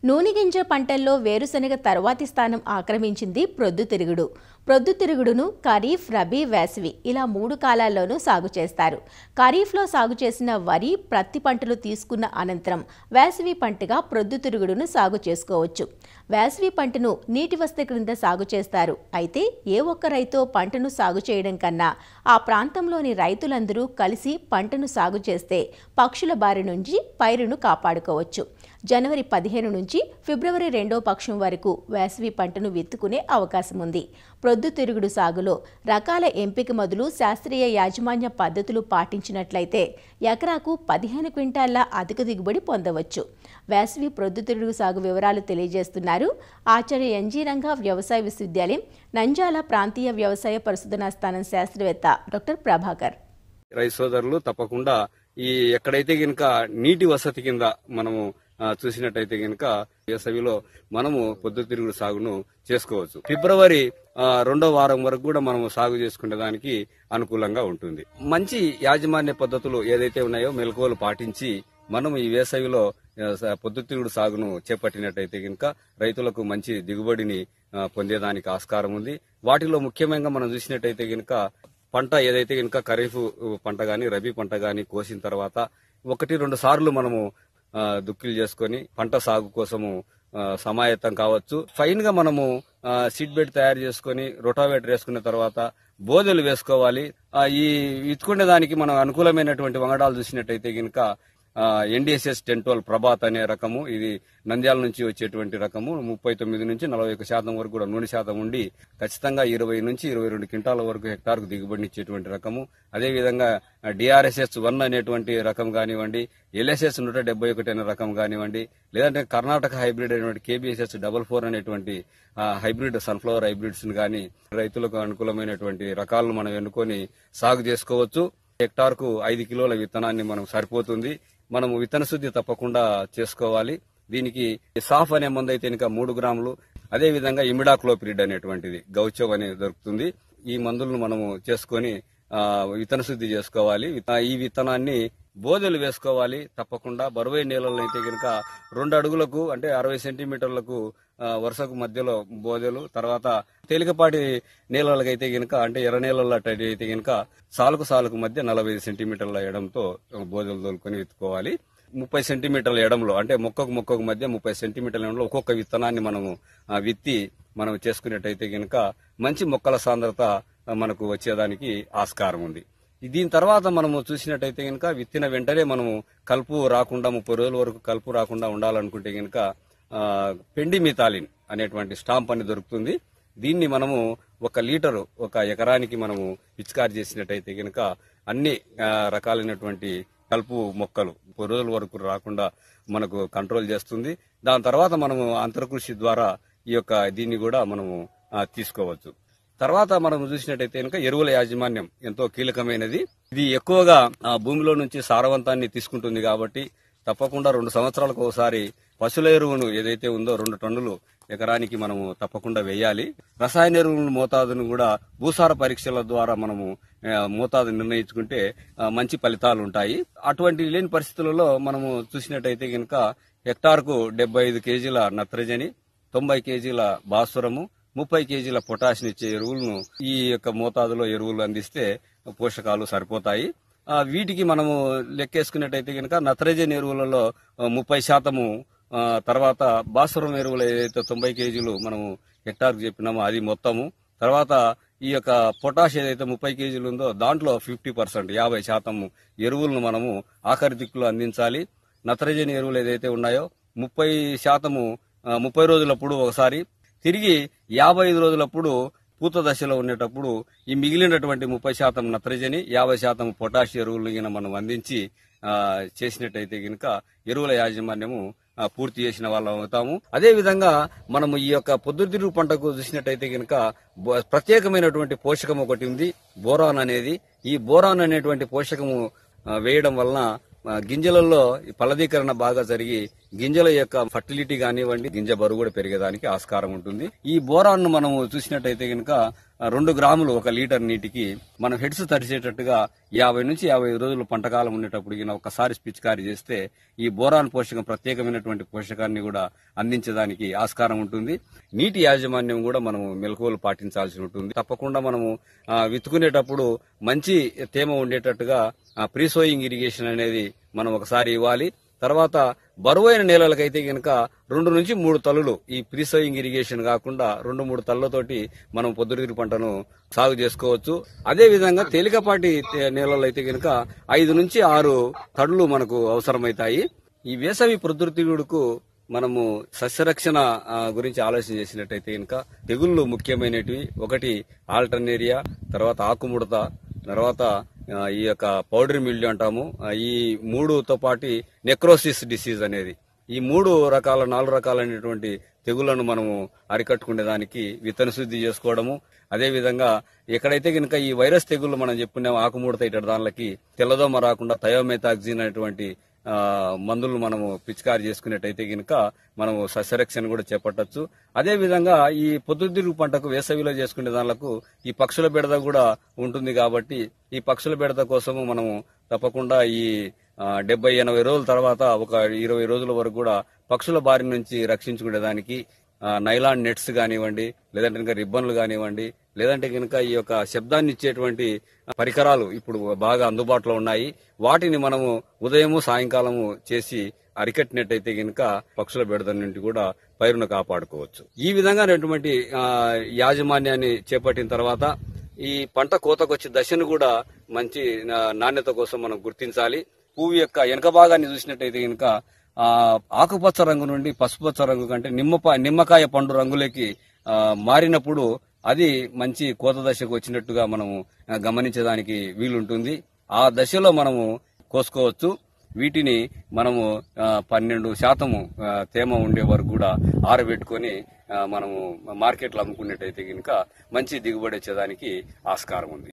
నూనె గింజ పంటల్లో వేరుశనగ తర్వాతి స్థానం ఆక్రమించింది ప్రొద్దుతిరుగుడు. ప్రొద్దుతిరుగుడును ఖరీఫ్, రబీ, వేసవి ఇలా 3 కాలాల్లోనూ సాగు చేస్తారు. ఖరీఫ్లో సాగు చేసిన వరి, ప్రత్తి పంటలు తీసుకున్న అనంతరం వేసవి పంటగా ప్రొద్దుతిరుగుడును సాగు చేసుకోవచ్చు. వేసవి పంటను నీటి వసతి క్రింద సాగు చేస్తారు. అయితే ఏ ఒక్క రైతు పంటను సాగు చేయడం కన్నా ఆ ప్రాంతంలోని రైతులందరూ కలిసి పంటను సాగు చేస్తే పక్షుల బారి నుంచి పైరును కాపాడుకోవచ్చు. జనవరి 15 నుంచి ఫిబ్రవరి 2వ పక్షం వరకు వేసవి పంటను విత్తుకునే అవకాశం ఉంది. ప్రొద్దుతిరుగుడు సాగులో రకాల ఎంపిక మొదలు శాస్త్రీయ యాజమాన్య పద్ధతులు పాటించినట్లయితే ఎకరాకు 15 క్వింటాళ్ల అధిక దిగుబడి పొందవచ్చు. వేసవి ప్రొద్దుతిరుగుడు సాగు వివరాలు తెలియజేస్తున్నారు ఆచార్య ఎన్జీ రంగా వ్యవసాయ విశ్వవిద్యాలయం నంద్యాల ప్రాంతీయ వ్యవసాయ పరిశోధనా స్థానం శాస్త్రవేత్త డాక్టర్ ప్రభాకర్. రైతు సోదరులు తప్పకుండా ఈ ఎక్కడైతే గనక నీటి వసతి కింద మనము చూసినట్టయితే గనక వేసవిలో మనము పొద్దుతిరుగుడు సాగును చేసుకోవచ్చు. ఫిబ్రవరి 2వ వారం వరకు కూడా మనము సాగు చేసుకునే దానికి అనుకూలంగా ఉంటుంది. మంచి యాజమాన్య పద్ధతులు ఏదైతే ఉన్నాయో మెలకువలు పాటించి మనం ఈ వేసవిలో పొద్దుతిరుగుడు సాగును చేపట్టినట్టయితే గనక రైతులకు మంచి దిగుబడిని పొందేదానికి ఆస్కారం ఉంది. వాటిలో ముఖ్యంగా మనం చూసినట్టయితే గనక పంట ఏదైతే గనక ఖరీఫ్ పంట గాని రబీ పంట గాని కోసిన తర్వాత 1-2 సార్లు మనము దుక్కిలు చేసుకుని పంట సాగు కోసము సమాయత్తం కావచ్చు. ఫైన్ గా మనము సీడ్ బెడ్ తయారు చేసుకుని రొటావేటర్ వేసుకున్న తర్వాత బోదెలు వేసుకోవాలి. ఈ ఇచ్చుకునే దానికి మనం అనుకూలమైనటువంటి వంగడాలు చూసినట్టయితే గనక NDSS 1012 ప్రభాత్ అనే రకము, ఇది నంద్యాల నుంచి వచ్చేటువంటి రకము. 39 నుంచి 41% వరకు కూడా నూనె శాతం ఉండి ఖచ్చితంగా 20 నుంచి 22 క్వింటాల వరకు హెక్టార్కు దిగుబడినిచ్చేటువంటి రకము. అదేవిధంగా DRSS 1 అనేటువంటి రకం కానివ్వండి, LSS 171 అనే రకం కానివ్వండి, లేదంటే కర్ణాటక హైబ్రిడ్ అయినటువంటి KBSS 44 అనేటువంటి హైబ్రిడ్ సన్ఫ్లవర్ హైబ్రిడ్స్ గాని రైతులకు అనుకూలమైనటువంటి రకాలను మనం ఎన్నుకొని సాగు చేసుకోవచ్చు. హెక్టార్కు 5 కిలోల విత్తనాన్ని మనం సరిపోతుంది. మనము విత్తన శుద్ధి తప్పకుండా చేసుకోవాలి. దీనికి సాఫ్ అనే మందు అయితే ఇంకా 3 గ్రాములు, అదేవిధంగా ఇమిడాక్లోపిరిడ్ అనేటువంటిది గౌచవ్ అనేది దొరుకుతుంది. ఈ మందులను మనము చేసుకొని విత్తన శుద్ధి చేసుకోవాలి. ఈ విత్తనాన్ని బోదెలు వేసుకోవాలి. తప్పకుండా బరువైన నేలల్లో అయితే కనుక 2 అడుగులకు అంటే 60 సెంటీమీటర్లకు వరుసకు మధ్యలో బోదెలు, తర్వాత తేలికపాటి నేలలకైతే గనక అంటే ఎర్ర నేలల్లో అయితే గనక సాలుకు మధ్య 45 సెంటీమీటర్ల ఎడంతో బోదెలు తోలుకొని విత్తుకోవాలి. 30 సెంటీమీటర్ల ఎడంలో అంటే మొక్కకు మధ్య 30 సెంటీమీటర్ల ఎడంలో ఒక్కొక్క విత్తనాన్ని మనము విత్తి మనం చేసుకున్నట్టయితే గనక మంచి మొక్కల సాంద్రత మనకు వచ్చేదానికి ఆస్కారం ఉంది. దీని తర్వాత మనము చూసినట్టయితే గనక విత్తిన వెంటనే మనము కలుపు రాకుండా 30 రోజుల వరకు కలుపు రాకుండా ఉండాలనుకుంటే గనక పెండిమిథాలిన్ అనేటువంటి స్టాంప్ అని దొరుకుతుంది. దీన్ని మనము 1 లీటరు 1 ఎకరానికి మనము పిచికారి చేసినట్టయితే గనక అన్ని రకాలైనటువంటి కలుపు మొక్కలు 30 రోజుల వరకు రాకుండా మనకు కంట్రోల్ చేస్తుంది. దాని తర్వాత మనము అంతర్కృషి ద్వారా ఈ యొక్క దీన్ని కూడా మనము తీసుకోవచ్చు. తర్వాత మనం చూసినట్టయితే కనుక ఎరువుల యాజమాన్యం ఎంతో కీలకమైనది. ఇది ఎక్కువగా భూమిలో నుంచి సారవంతాన్ని తీసుకుంటుంది కాబట్టి తప్పకుండా 2 సంవత్సరాలకు ఒకసారి పశువుల ఎరువును ఏదైతే ఉందో 2 టన్నులు ఎకరానికి మనము తప్పకుండా వేయాలి. రసాయన ఎరువుల మోతాదును కూడా భూసార పరీక్షల ద్వారా మనము మోతాదు నిర్ణయించుకుంటే మంచి ఫలితాలు ఉంటాయి. అటువంటి లేని పరిస్థితులలో మనము చూసినట్టయితే కనుక హెక్టార్కు 75 కేజీల నత్రజని, 90 కేజీల భాస్వరము, 30 కేజీల పొటాషియం ఇచ్చే ఎరువులను ఈ యొక్క మోతాదులో ఎరువులు అందిస్తే పోషకాలు సరిపోతాయి. వీటికి మనము లెక్కేసుకున్నట్టయితే కనుక నత్రజని ఎరువులలో 30%, తర్వాత భాస్వరం ఎరువులు ఏదైతే 90 కేజీలు మనము హెక్టార్కు చెప్పినామో అది మొత్తము, తర్వాత ఈ యొక్క పొటాష్ ఏదైతే 30 కేజీలు ఉందో దాంట్లో 50% 50% ఎరువులను మనము ఆఖరి దిక్కులో అందించాలి. నత్రజని ఎరువులు ఏదైతే ఉన్నాయో 30% 30 రోజులప్పుడు ఒకసారి, తిరిగి 55 రోజులప్పుడు పూత దశలో ఉండేటప్పుడు ఈ మిగిలినటువంటి 30% నత్రజని 50% పొటాష్ ఎరువులను మనం అందించి చేసినట్టయితే గనక ఎరువుల యాజమాన్యము పూర్తి చేసిన వాళ్ళం అవుతాము. అదే విధంగా మనము ఈ యొక్క పొద్దుతిరుగుడు పంటకు చూసినట్టయితే గనక ప్రత్యేకమైనటువంటి పోషకం ఒకటి ఉంది, బోరాన్ అనేది. ఈ బోరాన్ అనేటువంటి పోషకము వేయడం వలన గింజలలో ఫలదీకరణ బాగా జరిగి గింజల యొక్క ఫర్టిలిటీ కానివ్వండి, గింజ బరువు కూడా పెరిగేదానికి ఆస్కారం ఉంటుంది. ఈ బోరాన్ ను మనము చూసినట్టయితే గనక 2 గ్రాములు 1 లీటర్ నీటికి మనం హెడ్స్ తడిచేటట్టుగా 50 నుంచి 55 రోజులు పంటకాలం ఉండేటప్పుడు ఒకసారి పిచికారీ చేస్తే ఈ బోరాన్ పోషకం ప్రత్యేకమైనటువంటి పోషకాన్ని కూడా అందించడానికి ఆస్కారం ఉంటుంది. నీటి యాజమాన్యం కూడా మనము మెలకువలు పాటించాల్సి ఉంటుంది. తప్పకుండా మనము విత్తుకునేటప్పుడు మంచి తేమ ఉండేటట్టుగా ప్రీ సోయింగ్ ఇరిగేషన్ అనేది మనం ఒకసారి ఇవ్వాలి. తర్వాత బరువైన నేలలకైతే గనక 2 నుంచి 3 తల్లులు ఈ ప్రీ సోయింగ్ ఇరిగేషన్ కాకుండా 2-3 తల్లులతోటి మనం పొద్దుతిరుగుడు పంటను సాగు చేసుకోవచ్చు. అదే విధంగా తేలికపాటి నేలలు అయితే గనక 5 నుంచి 6 తడులు మనకు అవసరమవుతాయి. ఈ వేసవి పొద్దుతిరుగుడుకు మనము సస్యరక్షణ గురించి ఆలోచన చేసినట్టయితే గనక తెగుళ్లు ముఖ్యమైనటివి. ఒకటి ఆల్టర్నేరియా, తర్వాత ఆకుముడత, తర్వాత ఈ యొక్క పౌడర్ మిల్డ్యూ అంటాము. ఈ 3తో పాటు నెక్రోసిస్ డిసీజ్ అనేది ఈ 4 రకాలైనటువంటి తెగుళ్లను మనము అరికట్టుకునేదానికి విత్తన శుద్ధి చేసుకోవడము. అదేవిధంగా ఎక్కడైతే కనుక ఈ వైరస్ తెగుళ్లు మనం చెప్పుకున్నాం ఆకుముడత ఇటు దానికి తెల్లదోమ రాకుండా థయోమెథాక్సిన్ అనేటువంటి మందులు మనము పిచికారి చేసుకునేటైతే గనక మనము సస్యరక్షణ కూడా చేపట్టచ్చు. అదే విధంగా ఈ పొద్దుతిరుగుడు పంటకు వేసవిలో చేసుకునే దానికి ఈ పక్షుల బెడద కూడా ఉంటుంది కాబట్టి ఈ పక్షుల బెడద కోసము మనము తప్పకుండా ఈ 70-80 రోజుల తర్వాత ఒక 20 రోజుల వరకు కూడా పక్షుల బారి నుంచి రక్షించుకునేదానికి నైలాన్ నెట్స్ కానివ్వండి, లేదంటే ఇంకా రిబ్బన్లు కానివ్వండి, లేదంటే కనుక ఈ యొక్క శబ్దాన్ని ఇచ్చేటువంటి పరికరాలు ఇప్పుడు బాగా అందుబాటులో ఉన్నాయి. వాటిని మనము ఉదయము సాయంకాలము చేసి అరికట్టినట్టయితే గనక పక్షుల బెడద నుండి కూడా పైరును కాపాడుకోవచ్చు. ఈ విధంగానటువంటి యాజమాన్యాన్ని చేపట్టిన తర్వాత ఈ పంట కోతకొచ్చే దశను కూడా మంచి నాణ్యత కోసం మనం గుర్తించాలి. పువ్వు యొక్క వెనక భాగాన్ని చూసినట్టయితే గనక ఆకుపచ్చ రంగు నుండి పసుపచ్చ రంగు కంటే నిమ్మకాయ పండు రంగులోకి మారినప్పుడు అది మంచి కోత దశకు వచ్చినట్టుగా మనము గమనించడానికి వీలుంటుంది. ఆ దశలో మనము కోసుకోవచ్చు. వీటిని మనము 12% తేమ ఉండే వరకు కూడా ఆరబెట్టుకొని మనము మార్కెట్లో అమ్ముకున్నట్టయితే కనుక మంచి దిగుబడి వచ్చేదానికి ఆస్కారం ఉంది.